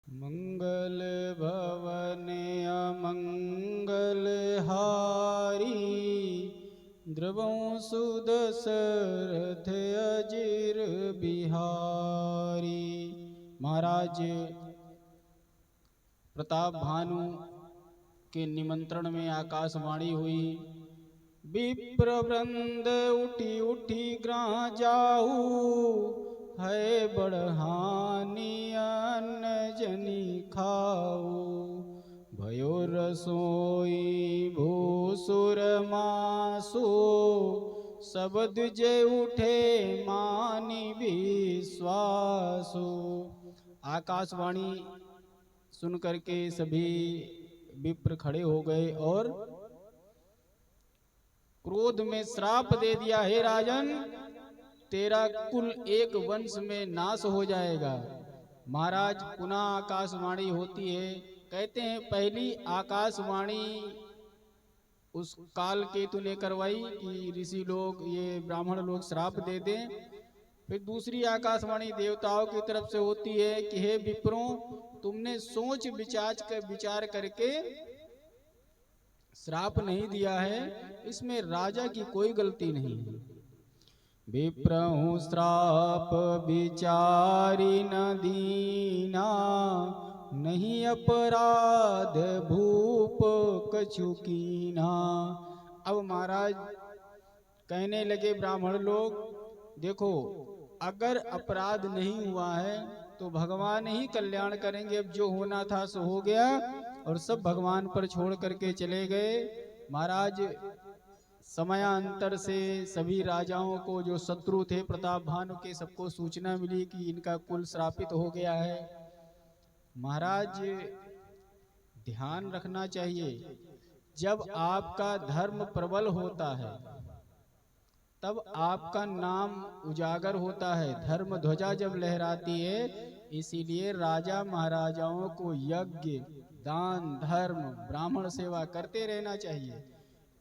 मंगल भवन अमंगल हारी, द्रवं सुदशरथ अजिर बिहारी। महाराज प्रताप भानु के निमंत्रण में आकाशवाणी हुई। विप्रवृंद उठी उठी ग्राह जाऊ, है बढ़हानि अन्न जनी खाऊ। भयो रसोई भूसुर मासु, सब द्विजय उठे मानि विश्वासु। आकाशवाणी सुन करके सभी विप्र खड़े हो गए और क्रोध में श्राप दे दिया, हे राजन, तेरा कुल एक वंश में नाश हो जाएगा। महाराज पुनः आकाशवाणी होती है। कहते हैं पहली आकाशवाणी उस काल केतु ने करवाई कि ऋषि लोग, ये ब्राह्मण लोग श्राप दे दें। फिर दूसरी आकाशवाणी देवताओं की तरफ से होती है कि हे विप्रों, तुमने सोच विचार करके श्राप नहीं दिया है, इसमें राजा की कोई गलती नहीं है। विप्रहु श्राप विचारी न दीना, नहीं अपराध भूप कछु कीना। अब महाराज कहने लगे ब्राह्मण लोग, देखो अगर अपराध नहीं हुआ है तो भगवान ही कल्याण करेंगे। अब जो होना था सो हो गया और सब भगवान पर छोड़ करके चले गए। महाराज समयांतर से सभी राजाओं को, जो शत्रु थे प्रताप भानु के, सबको सूचना मिली कि इनका कुल श्रापित हो गया है। महाराज ध्यान रखना चाहिए, जब आपका धर्म प्रबल होता है तब आपका नाम उजागर होता है, धर्म ध्वजा जब लहराती है। इसीलिए राजा महाराजाओं को यज्ञ, दान, धर्म, ब्राह्मण सेवा करते रहना चाहिए।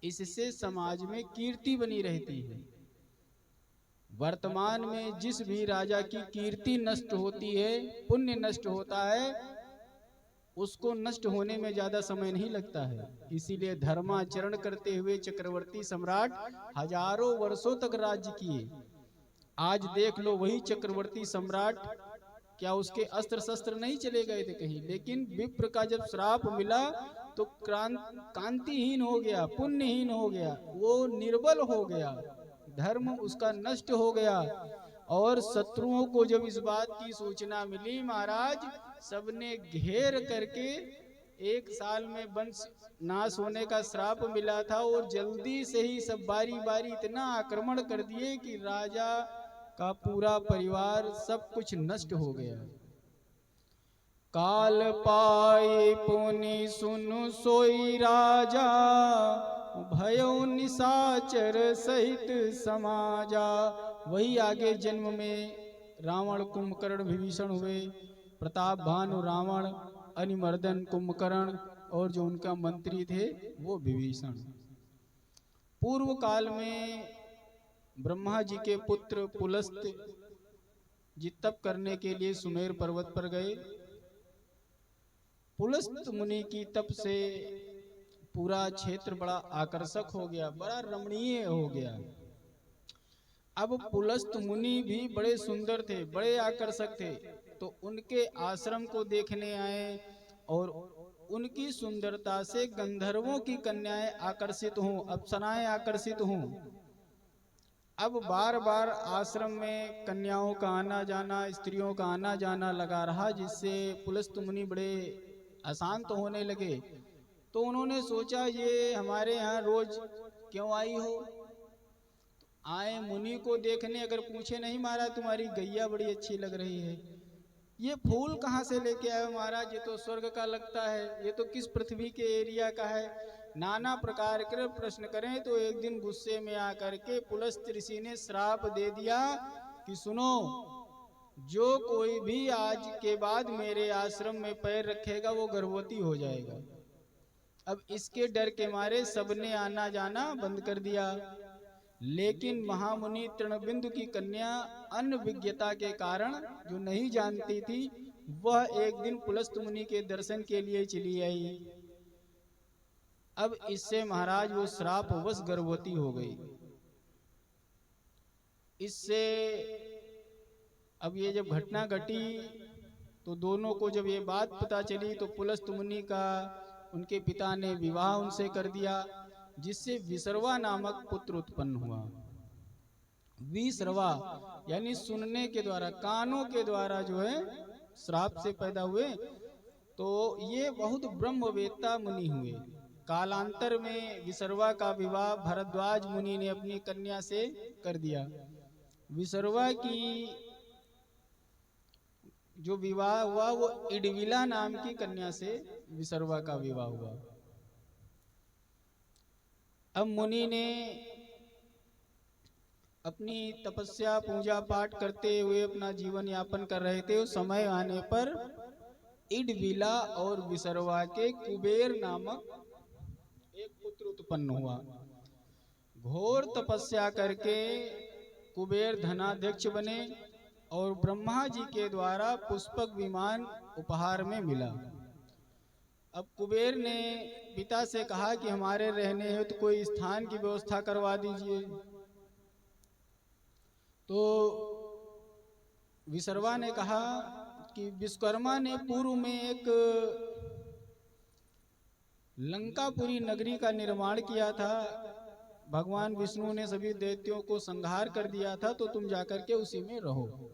इससे समाज में कीर्ति बनी रहती है। वर्तमान में जिस भी राजा की कीर्ति नष्ट होती है, पुण्य नष्ट होता है, उसको नष्ट होने में ज्यादा समय नहीं लगता है। इसीलिए धर्माचरण करते हुए चक्रवर्ती सम्राट हजारों वर्षों तक राज्य किए। आज देख लो, वही चक्रवर्ती सम्राट, क्या उसके अस्त्र शस्त्र नहीं चले गए थे कहीं? लेकिन विप्र का जब श्राप मिला तो कांतिहीन हो गया, पुण्यहीन हो गया, वो निर्बल हो गया, धर्म उसका नष्ट हो गया। और शत्रुओं को जब इस बात की सूचना मिली, महाराज सबने घेर करके, एक साल में वंश नाश होने का श्राप मिला था और जल्दी से ही सब बारी बारी इतना आक्रमण कर दिए कि राजा का पूरा परिवार, सब कुछ नष्ट हो गया। काल पाए पुनि सुनु सोई राजा, भयो निशाचर सहित समाजा। वही आगे जन्म में रावण, कुंभकर्ण, विभीषण हुए। प्रताप भानु रावण, अनिमर्दन कुंभकर्ण, और जो उनका मंत्री थे वो विभीषण। पूर्व काल में ब्रह्मा जी के पुत्र पुलस्त जी तप करने के लिए सुमेर पर्वत पर गए। पुलस्त मुनि की तप से पूरा क्षेत्र बड़ा आकर्षक हो गया, बड़ा रमणीय हो गया। अब पुलस्त मुनि भी बड़े सुंदर थे, बड़े आकर्षक थे, तो उनके आश्रम को देखने आए और उनकी सुंदरता से गंधर्वों की कन्याएं आकर्षित हों, अप्सराएं आकर्षित हों। अब बार बार आश्रम में कन्याओं का आना जाना, स्त्रियों का आना जाना लगा रहा, जिससे पुलस्त मुनि बड़े अशांत होने लगे। तो उन्होंने सोचा, ये हमारे यहाँ रोज क्यों आई हो? आए मुनि को देखने, अगर पूछे, नहीं महाराज तुम्हारी गैया बड़ी अच्छी लग रही है, ये फूल कहाँ से लेके आए हो महाराज, ये तो स्वर्ग का लगता है, ये तो किस पृथ्वी के एरिया का है? नाना प्रकार के प्रश्न करें तो एक दिन गुस्से में आकर के पुलस्त ऋषि ने श्राप दे दिया कि सुनो, जो कोई भी आज के बाद मेरे आश्रम में पैर रखेगा वो गर्भवती हो जाएगा। अब इसके डर के मारे सबने आना जाना बंद कर दिया। लेकिन महामुनि तृणबिंदु की कन्या अनभिज्ञता के कारण, जो नहीं जानती थी, वह एक दिन पुलस्त मुनि के दर्शन के लिए चली आई। अब इससे महाराज वो श्रापवश गर्भवती हो गई। इससे अब ये जब घटना घटी तो दोनों को जब ये बात पता चली तो पुलस्त मुनि का उनके पिता ने विवाह उनसे कर दिया, जिससे विसर्वा नामक पुत्र उत्पन्न हुआ। विसर्वा यानी सुनने के द्वारा, कानों के द्वारा जो है श्राप से पैदा हुए। तो ये बहुत ब्रह्मवेत्ता मुनि हुए। कालांतर में विसर्वा का विवाह भरद्वाज मुनि ने अपनी कन्या से कर दिया। विसर्वा की जो विवाह हुआ वो इडविला नाम की कन्या से विसर्वा का विवाह हुआ। अब मुनि ने अपनी तपस्या पूजा पाठ करते हुए अपना जीवन यापन कर रहे थे। उस समय आने पर इडविला और विसर्वा के कुबेर नामक एक पुत्र उत्पन्न हुआ। घोर तपस्या करके कुबेर धनाध्यक्ष बने और ब्रह्मा जी के द्वारा पुष्पक विमान उपहार में मिला। अब कुबेर ने पिता से कहा कि हमारे रहने हेतु तो कोई स्थान की व्यवस्था करवा दीजिए। तो विसर्वा ने कहा कि विश्वकर्मा ने पूर्व में एक लंकापुरी नगरी का निर्माण किया था। भगवान विष्णु ने सभी दैत्यों को संहार कर दिया था, तो तुम जाकर के उसी में रहो।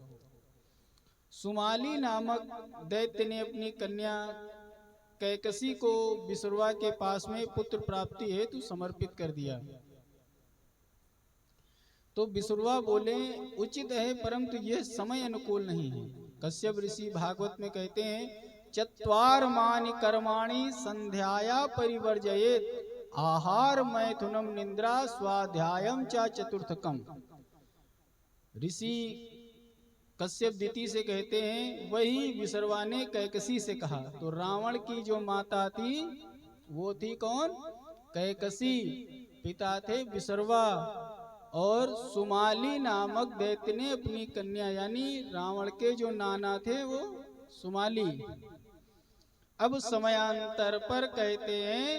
सुमाली नामक दैत्य ने अपनी कन्या कैकसी को विसर्वा के पास में पुत्र प्राप्ति हेतु समर्पित कर दिया। तो विसर्वा बोले उचित है, परंतु यह समय अनुकूल नहीं है। कश्यप ऋषि भागवत में कहते हैं चत्वार मानि कर्माणि संध्याया परिवर्जयेत आहार मैथुनम निद्रा स्वाध्यायम च चतुर्थकम। ऋषि कश्यप दिति से कहते हैं वही विसर्वा ने कैकसी से कहा। तो रावण की जो माता थी वो थी कौन? कैकसी। पिता थे विसर्वा। और सुमाली नामक दैत्य ने अपनी कन्या यानी रावण के जो नाना थे वो सुमाली। अब समयांतर पर कहते हैं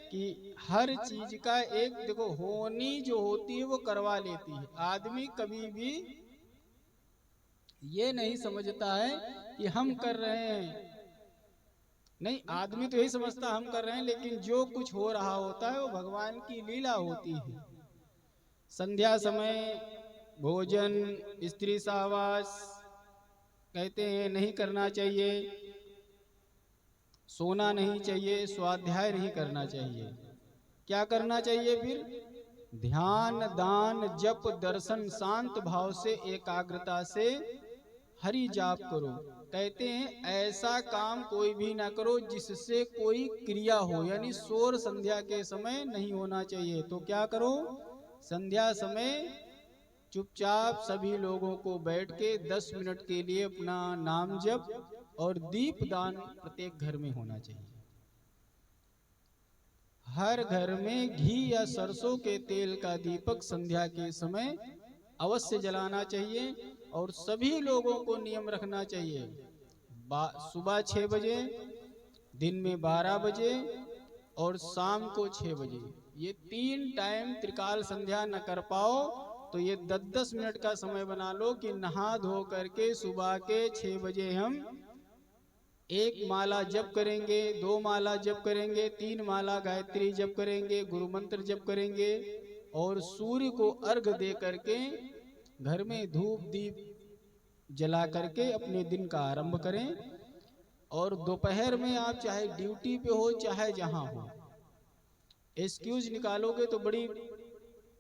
कि हर चीज का एक देखो होनी जो होती है वो करवा लेती है। आदमी कभी भी ये नहीं समझता है कि हम कर रहे हैं, नहीं, आदमी तो यही समझता हम कर रहे हैं, लेकिन जो कुछ हो रहा होता है वो भगवान की लीला होती है। संध्या समय भोजन, स्त्री सहवास कहते हैं नहीं करना चाहिए, सोना नहीं चाहिए, स्वाध्याय नहीं करना चाहिए। क्या करना चाहिए फिर? ध्यान, दान, जप, दर्शन, शांत भाव से एकाग्रता से हरि जाप करो। कहते हैं ऐसा काम कोई भी ना करो जिससे कोई क्रिया हो, यानी शोर संध्या के समय नहीं होना चाहिए। तो क्या करो? संध्या समय चुपचाप सभी लोगों को बैठ के 10 मिनट के लिए अपना नाम जप और दीप दान प्रत्येक घर में होना चाहिए। हर घर में घी या सरसों के तेल का दीपक संध्या के समय अवश्य जलाना चाहिए। और सभी लोगों को नियम रखना चाहिए, सुबह 6 बजे, दिन में 12 बजे और शाम को 6 बजे, ये 3 टाइम त्रिकाल संध्या न कर पाओ तो ये 10-10 मिनट का समय बना लो कि नहा धो करके सुबह के 6 बजे हम 1 माला जप करेंगे, 2 माला जप करेंगे, 3 माला गायत्री जप करेंगे, गुरु मंत्र जप करेंगे और सूर्य को अर्घ दे करके घर में धूप दीप जला करके अपने दिन का आरंभ करें। और दोपहर में आप चाहे ड्यूटी पे हो चाहे जहां हो, एक्सक्यूज निकालोगे तो बड़ी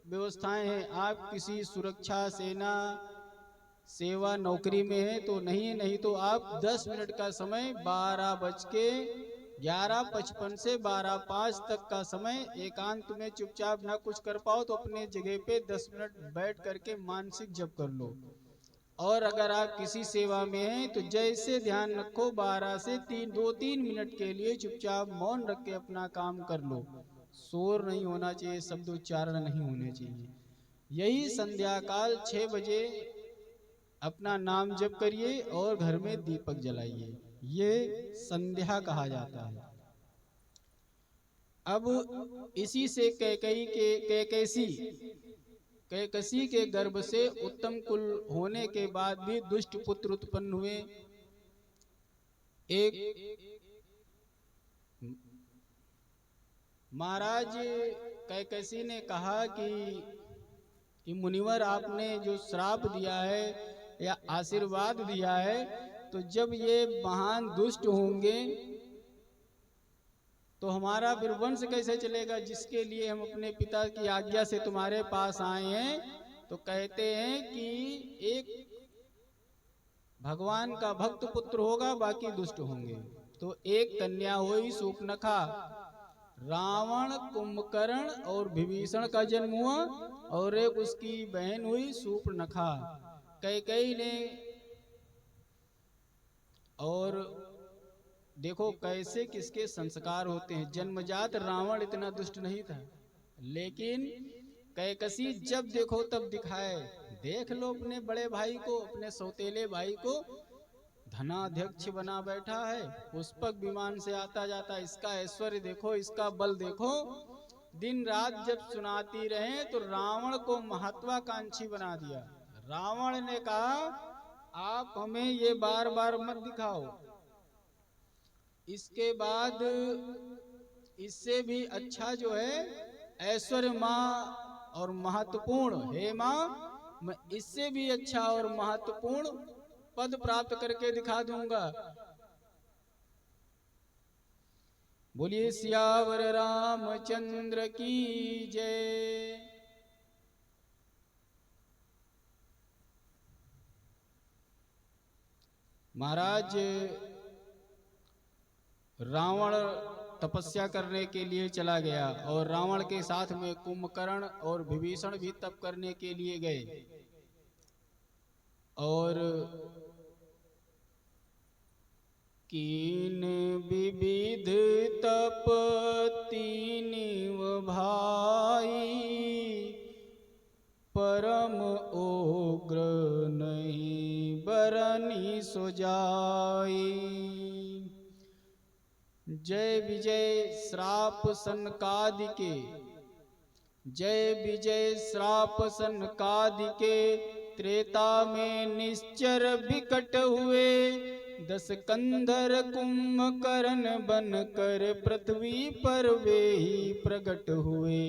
व्यवस्थाएं हैं। आप किसी सुरक्षा सेना सेवा नौकरी में है तो नहीं तो आप 10 मिनट का समय 11:55 से 12:05 तक का समय एकांत में चुपचाप ना कुछ कर पाओ तो अपने जगह पे 10 मिनट बैठ करके मानसिक जप कर लो। और अगर आप किसी सेवा में हैं तो जैसे ध्यान रखो 12 से 2-3 मिनट के लिए चुपचाप मौन रख के अपना काम कर लो। शोर नहीं होना चाहिए, शब्द उच्चारण नहीं होने चाहिए। यही संध्या काल 6 बजे अपना नाम जप करिए और घर में दीपक जलाइए। ये संध्या कहा जाता है। अब इसी से कैकसी के गर्भ से उत्तम कुल होने के बाद भी दुष्ट पुत्र उत्पन्न हुए। एक महाराज कैकसी ने कहा कि मुनिवर, आपने जो श्राप दिया है या आशीर्वाद दिया है, तो जब ये महान दुष्ट होंगे तो हमारा फिर वंश कैसे चलेगा, जिसके लिए हम अपने पिता की आज्ञा से तुम्हारे पास आए हैं। तो कहते हैं कि एक भगवान का भक्त पुत्र होगा, बाकी दुष्ट होंगे। तो एक कन्या हुई शूर्पणखा, रावण, कुंभकर्ण और विभीषण का जन्म हुआ, और एक उसकी बहन हुई शूर्पणखा। कैकेयी ने, और देखो कैसे किसके संस्कार होते हैं। जन्मजात रावण इतना दुष्ट नहीं था, लेकिन कैकसी जब देखो तब दिखाए। देख लो अपने बड़े भाई को, अपने सौतेले भाई को धनाध्यक्ष बना बैठा है, पुष्पक विमान से आता जाता। इसका ऐश्वर्य देखो, इसका बल देखो। दिन रात जब सुनाती रहे तो रावण को महत्वाकांक्षी बना दिया। रावण ने कहा, आप हमें ये बार बार मत दिखाओ, इसके बाद इससे भी अच्छा जो है ऐश्वर्य माँ और महत्वपूर्ण, हे माँ, मैं इससे भी अच्छा और महत्वपूर्ण पद प्राप्त करके दिखा दूंगा। बोलिए सियावर रामचंद्र की जय। महाराज रावण तपस्या करने के लिए चला गया, और रावण के साथ में कुंभकर्ण और विभीषण भी तप करने के लिए गए। और कीन विविध तप तीनिव भाई, परम उग्र नहीं बरनी सो जाई। जय विजय श्राप सनकादिके, जय विजय श्राप सनकादिके, त्रेता में निश्चर विकट हुए। 10 कंधर कुंभकर्ण बन कर पृथ्वी पर वे ही प्रकट हुए।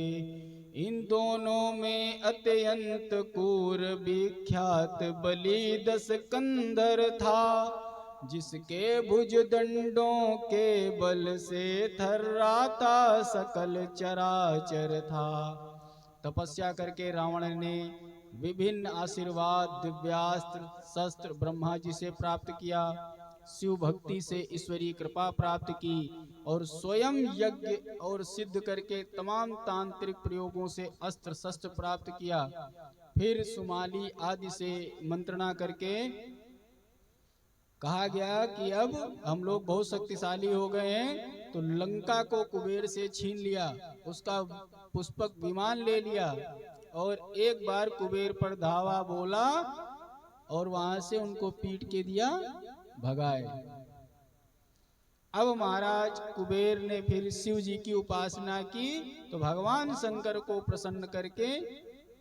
इन दोनों में अत्यंत क्रूर विख्यात बलि 10 कंधर था, जिसके भुज दंडों के बल से थर्राता सकल चराचर था। तपस्या करके रावण ने विभिन्न आशीर्वाद, दिव्यास्त्र, शस्त्र ब्रह्मा जी से प्राप्त किया, शिव भक्ति से ईश्वरीय कृपा प्राप्त की, और स्वयं यज्ञ और सिद्ध करके तमाम तांत्रिक प्रयोगों से अस्त्र शस्त्र प्राप्त किया। फिर सुमाली आदि से मंत्रणा करके कहा गया कि अब हम लोग बहुत शक्तिशाली हो गए हैं, तो लंका को कुबेर से छीन लिया, उसका पुष्पक विमान ले लिया, और एक बार कुबेर पर धावा बोला, और वहां से उनको पीट के दिया भगाए। अब महाराज कुबेर ने फिर शिव जी की उपासना की, तो भगवान शंकर को प्रसन्न करके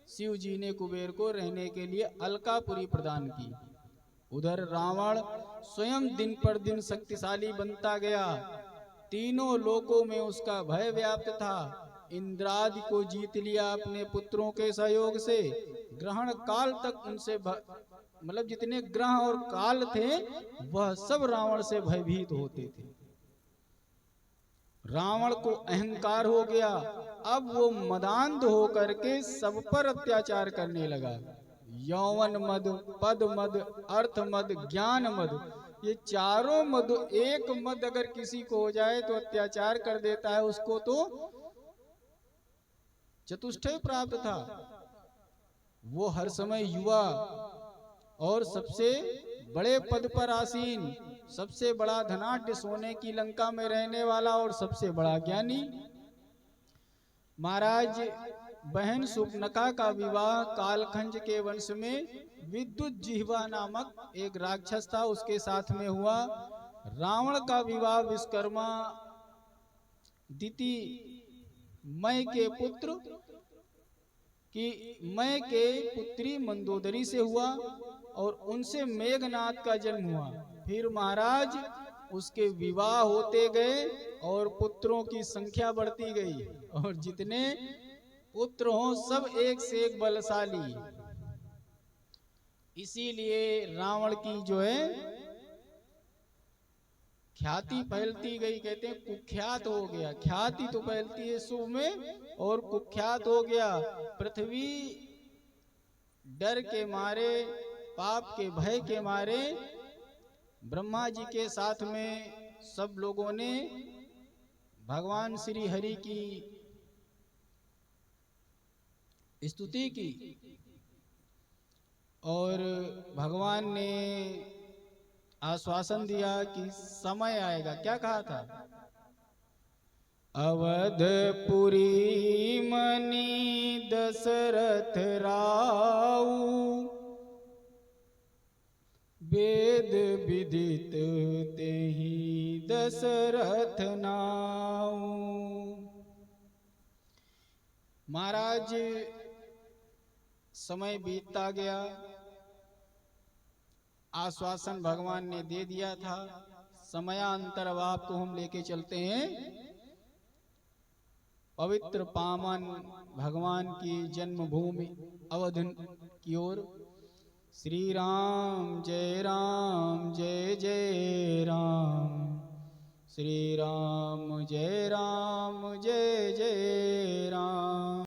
शिव जी ने कुबेर को रहने के लिए अलकापुरी प्रदान की। उधर रावण स्वयं दिन पर दिन शक्तिशाली बनता गया, तीनों लोकों में उसका भय व्याप्त था। इंद्रादि को जीत लिया अपने पुत्रों के सहयोग से। ग्रहण काल तक उनसे मतलब जितने ग्रह और काल थे वह सब रावण से भयभीत होते थे। रावण को अहंकार हो गया, अब वो मदान्ध होकर के सब पर अत्याचार करने लगा। यौवन मद, पद मद, अर्थ मद, ज्ञान मद, ये चारों मद, एक मद अगर किसी को हो जाए तो अत्याचार कर देता है, उसको तो चतुष्टय प्राप्त था। वो हर समय युवा और सबसे बड़े पद पर आसीन, सबसे बड़ा धनाढ्य, सोने की लंका में रहने वाला और सबसे बड़ा ज्ञानी। महाराज बहन शूर्पणखा का विवाह कालखंड के वंश में विद्युत जिह्वा नामक एक राक्षस था, उसके साथ में हुआ। रावण का विवाह विश्वकर्मा दिति मय के पुत्र कि मय के पुत्री मंदोदरी से हुआ और उनसे मेघनाथ का जन्म हुआ। फिर महाराज उसके विवाह होते गए और पुत्रों की संख्या बढ़ती गई और जितने पुत्र हों सब एक से एक बलशाली। इसीलिए रावण की जो है ख्याति फैलती गई, कहते हैं कुख्यात हो गया। ख्याति तो फैलती है शुभ में और कुख्यात हो गया। पृथ्वी डर के मारे, पाप के भय के मारे ब्रह्मा जी के साथ में सब लोगों ने भगवान श्री हरि की स्तुति की और भगवान ने आश्वासन दिया कि समय आएगा। क्या कहा था? अवधपुरी मणि दशरथ राऊ, वेद विदित तेहि दशरथ नाऊ। महाराज समय बीतता गया, आश्वासन भगवान ने दे दिया था। समयांतर अब आपको हम लेके चलते हैं पवित्र पावन भगवान की जन्मभूमि अवध की ओर। श्री राम जय राम जय जय राम, श्री राम जय जय राम।